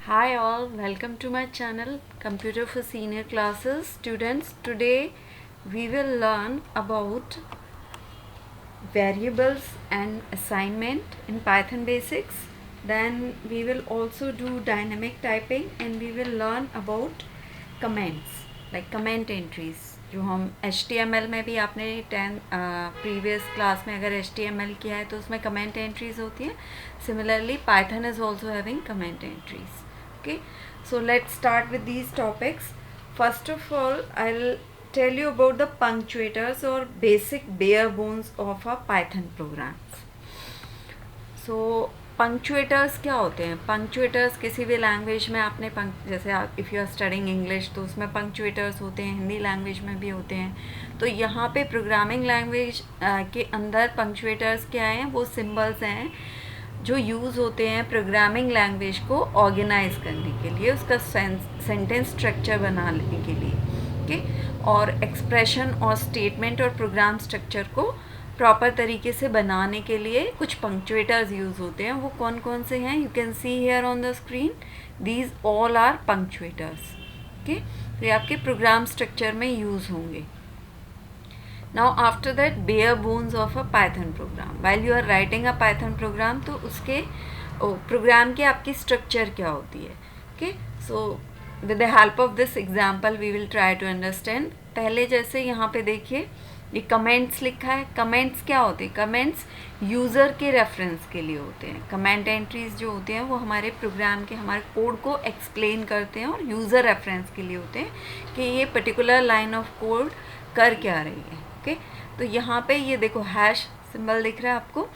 Hi all, welcome to my channel Computer for Senior Classes. Students, today we will learn about variables and assignment in Python basics. Then we will also do dynamic typing and we will learn about comments like comment entries जो हम HTML में भी आपने previous class में अगर HTML किया है तो उसमें कमेंट एंट्रीज होती है. Similarly Python is also having comment entries. Okay, so let's start with these topics. First of all, I'll tell you about the punctuators or basic bare bones of a Python programs. So punctuators क्या होते हैं? Punctuators किसी भी language में आपने जैसे आप if you are studying English तो उसमें punctuators होते हैं, हिंदी लैंग्वेज में भी होते हैं. तो यहाँ पे प्रोग्रामिंग लैंग्वेज के अंदर punctuators क्या हैं? वो सिम्बल्स हैं जो यूज़ होते हैं प्रोग्रामिंग लैंग्वेज को ऑर्गेनाइज करने के लिए, उसका सेंटेंस स्ट्रक्चर बनाने के लिए. ओके, और एक्सप्रेशन और स्टेटमेंट और प्रोग्राम स्ट्रक्चर को प्रॉपर तरीके से बनाने के लिए कुछ पंक्चुएटर्स यूज़ होते हैं. वो कौन कौन से हैं? You can see here on the screen. These all are punctuators. Okay, तो ये आपके प्रोग्राम स्ट्रक्चर में यूज़ होंगे. Now after that, bare bones of a Python program. While you are writing a Python program, तो उसके programme की आपकी structure क्या होती है. Okay, so with the help of this example we will try to understand. पहले जैसे यहाँ पे देखिए ये कमेंट्स लिखा है. कमेंट्स क्या होते हैं? कमेंट्स यूज़र के रेफरेंस के लिए होते हैं. कमेंट एंट्रीज जो होते हैं वो हमारे प्रोग्राम के हमारे कोड को एक्सप्लेन करते हैं और यूज़र रेफरेंस के लिए होते हैं कि ये पर्टिकुलर लाइन ऑफ कोड कर क्या रही है. ओके, तो यहाँ पे ये देखो हैश सिंबल दिख रहा है आपको.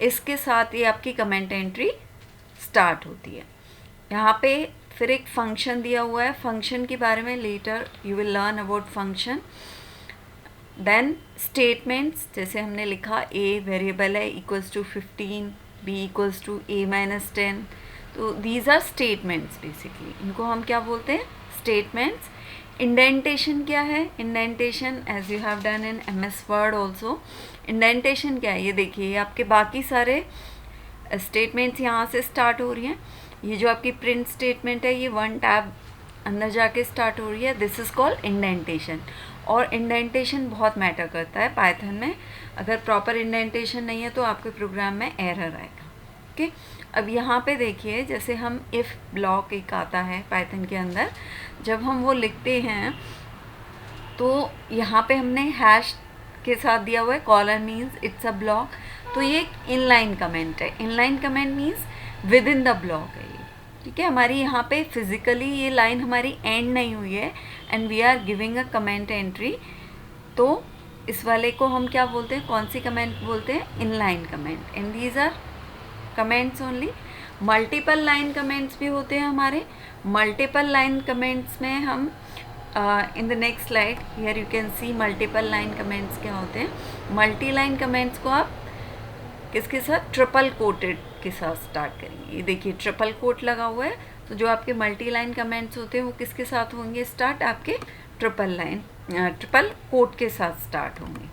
इसके साथ ये आपकी कमेंट एंट्री स्टार्ट होती है. यहाँ पे फिर एक फंक्शन दिया हुआ है. फंक्शन के बारे में later you will learn about function. Then statements, जैसे हमने लिखा ए वेरिएबल है equals to 15, b equals to a minus 10. तो दीज आर स्टेटमेंट्स. बेसिकली इनको हम क्या बोलते हैं? स्टेटमेंट्स. इंडेंटेशन क्या है? Indentation as you have done in MS word also. Indentation क्या है? ये देखिए, ये आपके बाकी सारे स्टेटमेंट्स यहाँ से स्टार्ट हो रही हैं. ये जो आपकी प्रिंट स्टेटमेंट है ये 1 टैब अंदर जाके स्टार्ट हो रही है. This is called indentation. और इंडेंटेशन बहुत मैटर करता है पाइथन में. अगर प्रॉपर इंडेंटेशन नहीं है तो आपके प्रोग्राम में एरर आएगा. ओके, अब यहाँ पे देखिए जैसे हम इफ़ ब्लॉक एक आता है पाइथन के अंदर, जब हम वो लिखते हैं तो यहाँ पे हमने हैश के साथ दिया हुआ है colon means it's a block. तो ये एक इनलाइन कमेंट है. Inline comment means within the block है ये. ठीक है, हमारी यहाँ पे फिजिकली ये लाइन हमारी एंड नहीं हुई है end we are giving a comment entry. तो इस वाले को हम क्या बोलते हैं? कौन सी कमेंट बोलते हैं? Inline comment. And these are comments only. Multiple line comments भी होते हैं हमारे. मल्टीपल लाइन कमेंट्स में हम in the next slide here you can see multiple line comments क्या होते हैं. मल्टी लाइन कमेंट्स को आप किसके साथ? ट्रिपल कोटेड के साथ स्टार्ट करेंगे. ये देखिए ट्रिपल कोट लगा हुआ है. तो जो आपके मल्टी लाइन कमेंट्स होते हैं वो किसके साथ होंगे स्टार्ट? आपके ट्रिपल कोट के साथ स्टार्ट होंगे.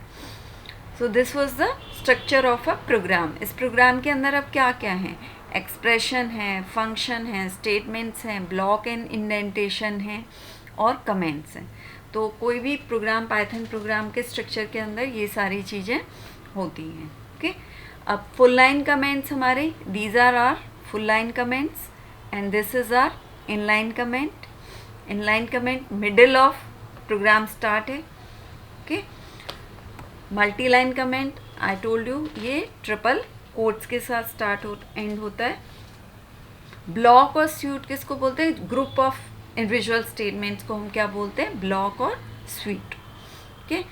So this was the structure of a program. इस प्रोग्राम के अंदर अब क्या क्या है? एक्सप्रेशन है, फंक्शन है, स्टेटमेंट्स हैं, ब्लॉक एंड इंडेंटेशन है और कमेंट्स हैं. तो कोई भी प्रोग्राम पाइथन प्रोग्राम के स्ट्रक्चर के अंदर ये सारी चीज़ें होती हैं. ओके, अब फुल लाइन कमेंट्स हमारे, these are full line comments and this is are inline comment. Inline comment middle of program start है. Okay, multi line comment I told you ये ट्रिपल कोट्स के साथ स्टार्ट एंड होता है. Block और sweet किसको बोलते हैं? ग्रुप ऑफ इंडिविजुअल स्टेटमेंट्स को हम क्या बोलते हैं? ब्लॉक और स्वीट. Okay,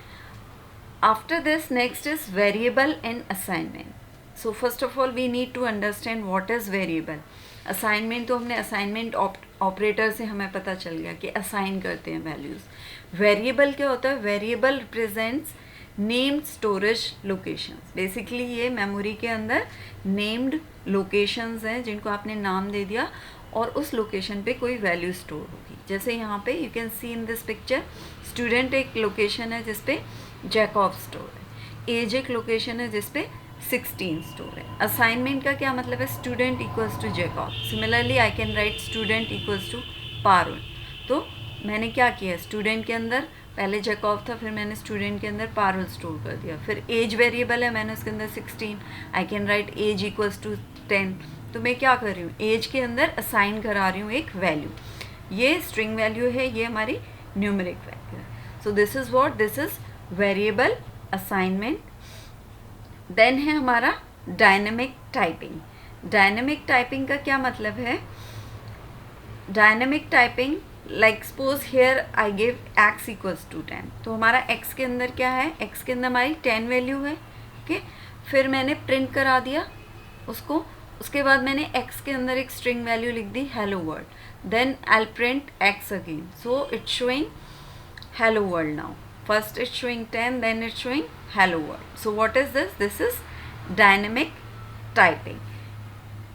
after this next is variable and assignment. So first of all we need to understand what is variable. Assignment तो हमने असाइनमेंट ऑपरेटर से हमें पता चल गया कि असाइन करते हैं वैल्यूज़. वेरिएबल क्या होता है? Variable represents named storage locations. Basically ये मेमोरी के अंदर नेम्ड लोकेशंस हैं जिनको आपने नाम दे दिया और उस लोकेशन पे कोई वैल्यू स्टोर होगी. जैसे यहाँ पे you can C in this picture student एक लोकेशन है जिस पे जैकॉब स्टोर है. एज एक लोकेशन है जिस पे 16 स्टोर है। असाइनमेंट का क्या मतलब है, student equals to Jacob. Similarly I can write student equals to Parul. तो मैंने क्या किया, स्टूडेंट के अंदर पहले जैकब था, फिर मैंने स्टूडेंट के अंदर पारुल स्टोर कर दिया। फिर एज वेरिएबल है, मैंने उसके अंदर 16, I can write age equals to 10। तो मैं क्या कर रही हूँ, एज के अंदर असाइन करा रही हूँ एक वैल्यू। ये स्ट्रिंग वैल्यू है, ये हमारी न्यूमेरिक वैल्यू है। So this is what, this is variable assignment. Then है हमारा डायनेमिक टाइपिंग। डायनेमिक टाइपिंग का क्या मतलब है, dynamic typing like suppose here I give x equals to 10। तो हमारा x के अंदर क्या है, x के अंदर हमारी 10 वैल्यू है, ओके। फिर मैंने प्रिंट करा दिया उसको, उसके बाद मैंने x के अंदर एक स्ट्रिंग वैल्यू लिख दी hello world. Then I print x again, so it's showing hello world now. First it's showing 10, then it's showing hello world. So what is this? This is dynamic typing.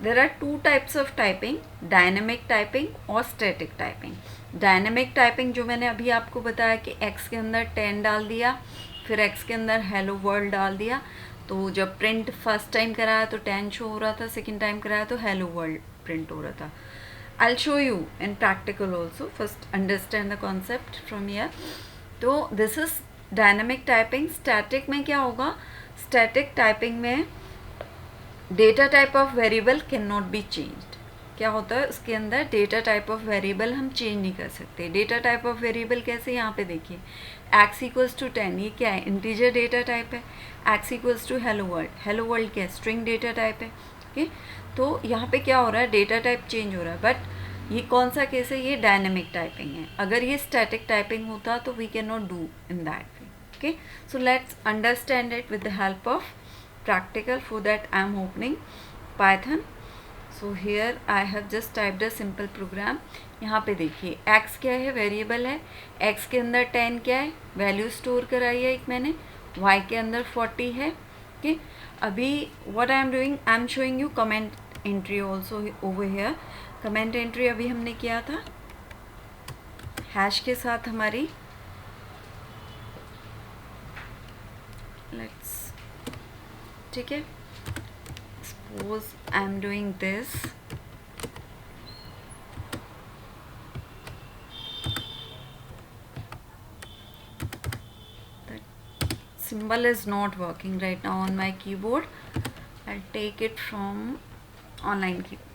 There are two types of typing, dynamic typing और static typing. Dynamic typing जो मैंने अभी आपको बताया कि x के अंदर 10 डाल दिया, फिर x के अंदर hello world डाल दिया, तो जब प्रिंट फर्स्ट टाइम कराया तो 10 शो हो रहा था, सेकेंड टाइम कराया तो hello world प्रिंट हो रहा था. I'll show you in practical also. First understand the concept from here. तो this is dynamic typing. Static में क्या होगा, static typing में data type of variable cannot be changed. क्या होता है उसके अंदर, data type of variable हम change नहीं कर सकते. data type of variable कैसे, यहाँ पे देखिए x equals to 10, ये क्या है, integer data type है. x equals to hello world, hello world क्या है, string data type है, ओके. तो यहाँ पे क्या हो रहा है, डेटा टाइप चेंज हो रहा है. बट ये कौन सा केस है, ये डायनेमिक टाइपिंग है. अगर ये स्टैटिक टाइपिंग होता तो we can not do in that way, okay. So let's understand it with the help of practical. For that I am opening Python. So here I have just typed a simple program. यहाँ पे देखिए x क्या है, variable है. X के अंदर 10 क्या है, वैल्यू स्टोर कराई है एक मैंने. वाई के अंदर 40 है, ओके. अभी what I am doing, I am showing you comment entry also over here. Comment entry अभी हमने किया था हैश के साथ हमारी. लेट्स, ठीक है. Suppose I am doing this. Symbol is not working right now on my keyboard. I'll take it from online keyboard.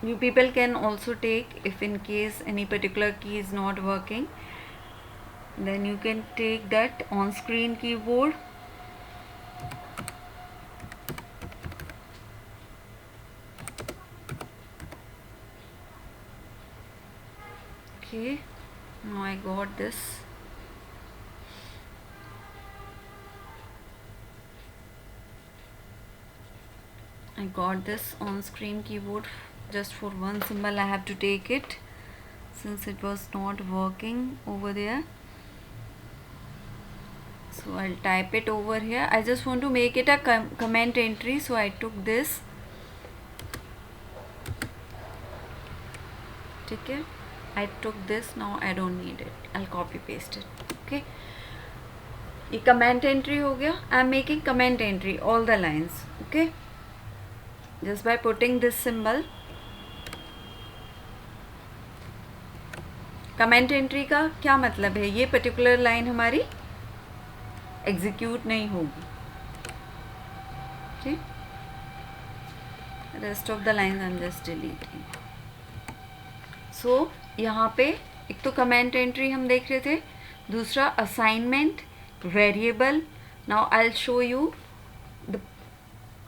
You people can also take, if in case any particular key is not working, then you can take that on screen keyboard. Okay, now I got this. I got this on screen keyboard. Just for one symbol I have to take it, since it was not working over there. So I'll type it over here. I just want to make it a comment entry, so I took this. ठीक है, I took this. Now I don't need it. I'll copy paste it. Okay, ये comment entry हो गया. I'm making comment entry all the lines. Okay, just by putting this symbol. Comment entry का क्या मतलब है, ये पर्टिकुलर लाइन हमारी execute नहीं होगी, ठीक. Rest of the line I am just deleting. So यहाँ पे एक तो कमेंट एंट्री हम देख रहे थे, दूसरा assignment, variable. Now I will show you the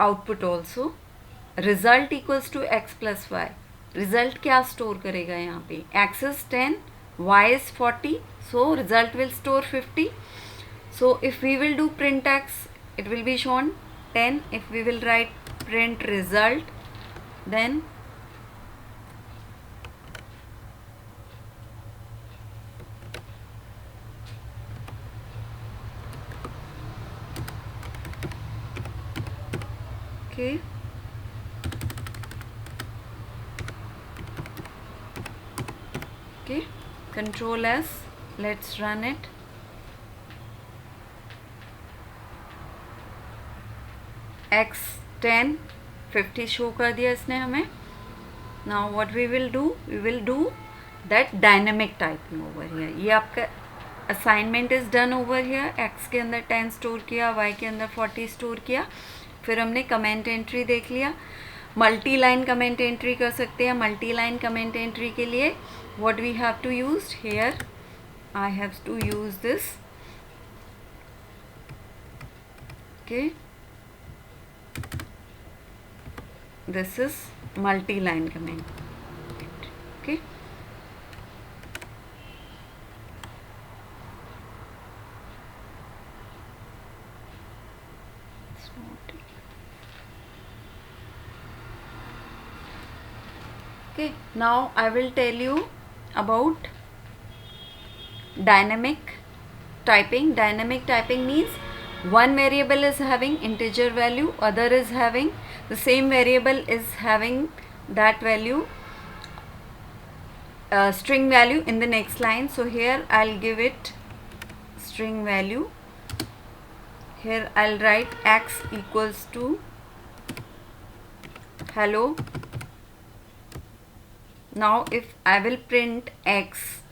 output also. Result equals to x plus y. Result क्या स्टोर करेगा यहाँ पे, x is 10, y is 40, so result will store 50. So if we will do print x, it will be shown 10. If we will write print result, then okay, okay, Control S, let's run it. x 10 50 show कर दिया इसने हमें. Now what we will do that dynamic typing over here. ये आपका assignment is done over here. x के अंदर 10 store किया, y के अंदर 40 स्टोर किया. फिर हमने कमेंट एंट्री देख लिया. मल्टी लाइन कमेंट एंट्री कर सकते हैं. मल्टी लाइन कमेंट एंट्री के लिए what we have to use here, I have to use this. Okay, this is multi-line comment. Okay, okay, now I will tell you about dynamic typing. Dynamic typing means one variable is having integer value, other is having the same variable is having that value string value in the next line. So here I'll give it string value. Here I'll write x equals to hello. Now if I will print x,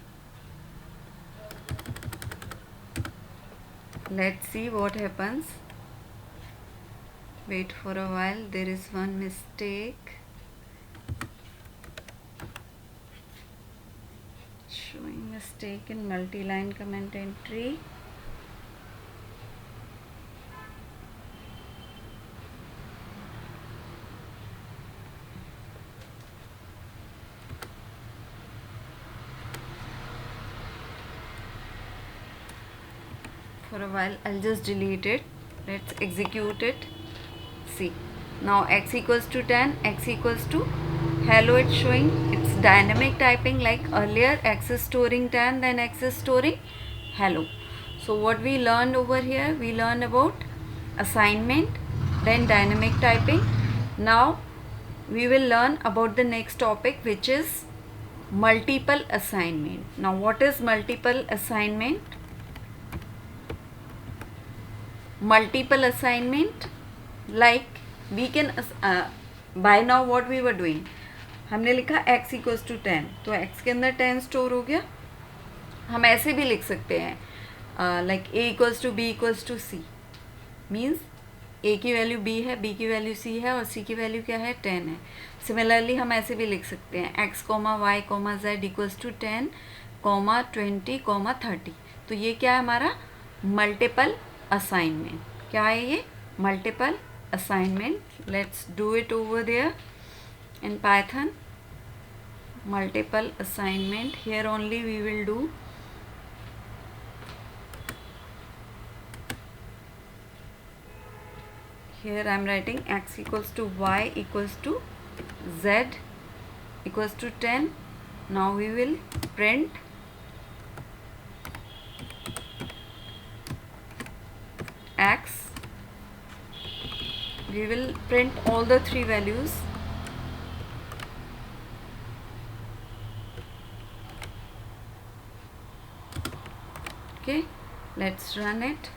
let's see what happens. Wait for a while, there is one mistake. Showing mistake in multi-line comment entry. For a while I'll just delete it. Let's execute it. See, now x equals to 10, x equals to hello. It's showing, it's dynamic typing like earlier. X is storing 10, then x is storing hello. So what we learned over here, we learned about assignment, then dynamic typing. Now we will learn about the next topic, which is multiple assignment. Now what is multiple assignment? Multiple assignment, like we can by now what we were doing, हमने लिखा x equals to 10, तो x के अंदर 10 store हो गया. हम ऐसे भी लिख सकते हैं like a equals to b equals to c, means a की वैल्यू b है, b की वैल्यू c है और c की वैल्यू क्या है 10 है. सिमिलरली हम ऐसे भी लिख सकते हैं x, y, z equals to 10, 20, 30. तो ये क्या है हमारा मल्टीपल असाइनमेंट. क्या है ये multiple assignment? Let's do it over there in Python. Multiple assignment, here only we will do here I am writing x equals to y equals to z equals to 10. Now we will print x. We will print all the three values. Okay, let's run it.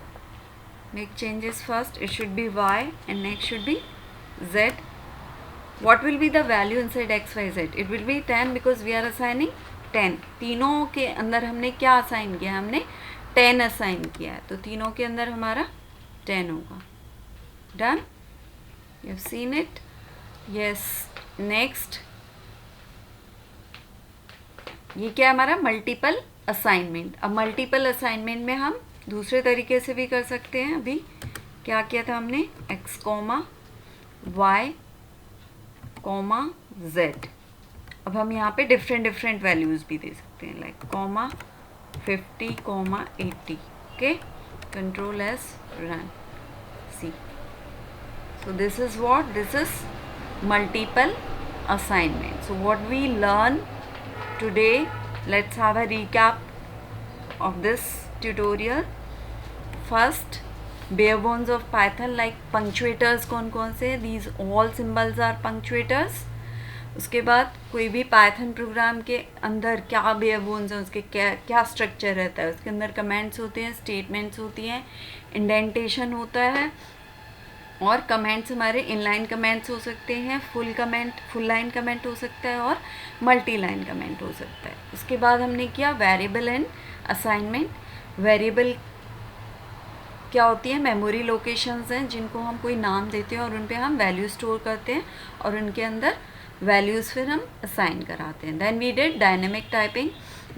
Make changes first. It should be y and next should be z. What will be the value inside x, y, z? It will be 10 because we are assigning 10. तीनों के अंदर हमने क्या assign किया? हमने 10 assign किया है, तो तीनों के अंदर हमारा 10 होगा. Done? You have seen it? Yes. Next, ये क्या है हमारा मल्टीपल असाइनमेंट. अब मल्टीपल असाइनमेंट में हम दूसरे तरीके से भी कर सकते हैं. अभी क्या किया था हमने? x, y, z. अब हम यहाँ पे डिफरेंट वैल्यूज़ भी दे सकते हैं, like 50, 80. Okay, control S, run. See, so this is what? This is multiple assignment. So what we learn today, let's have a recap of this tutorial. First, bare bones of Python, like punctuators कौन कौन से? These all symbols are punctuators. उसके बाद कोई भी Python program के अंदर क्या बेयर बोन्स हैं, उसके क्या स्ट्रक्चर रहता है. उसके अंदर कमेंट्स होते हैं, स्टेटमेंट्स होती हैं, इंडेंटेशन होता है, और कमेंट्स हमारे इनलाइन कमेंट्स हो सकते हैं, फुल लाइन कमेंट हो सकता है और मल्टी लाइन कमेंट हो सकता है। उसके बाद हमने किया वेरिएबल एंड असाइनमेंट। वेरिएबल क्या होती है, मेमोरी लोकेशंस हैं जिनको हम कोई नाम देते हैं और उन पे हम वैल्यू स्टोर करते हैं और उनके अंदर वैल्यूज़ फिर हम असाइन कराते हैं। Then we did dynamic typing.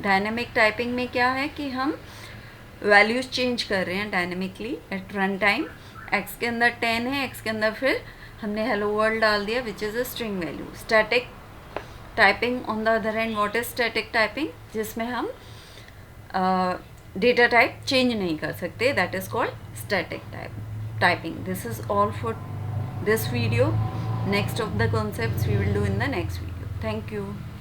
Dynamic typing में क्या है कि हम वैल्यूज़ चेंज कर रहे हैं dynamically at run time. X के अंदर 10 है, एक्स के अंदर फिर हमने हेलो वर्ल्ड डाल दिया which is a string value. Static typing on the other hand, what is static typing, जिसमें हम डेटा टाइप चेंज नहीं कर सकते, that is called static typing. This is all for this video. Next of the concepts we will do in the next video. Thank you.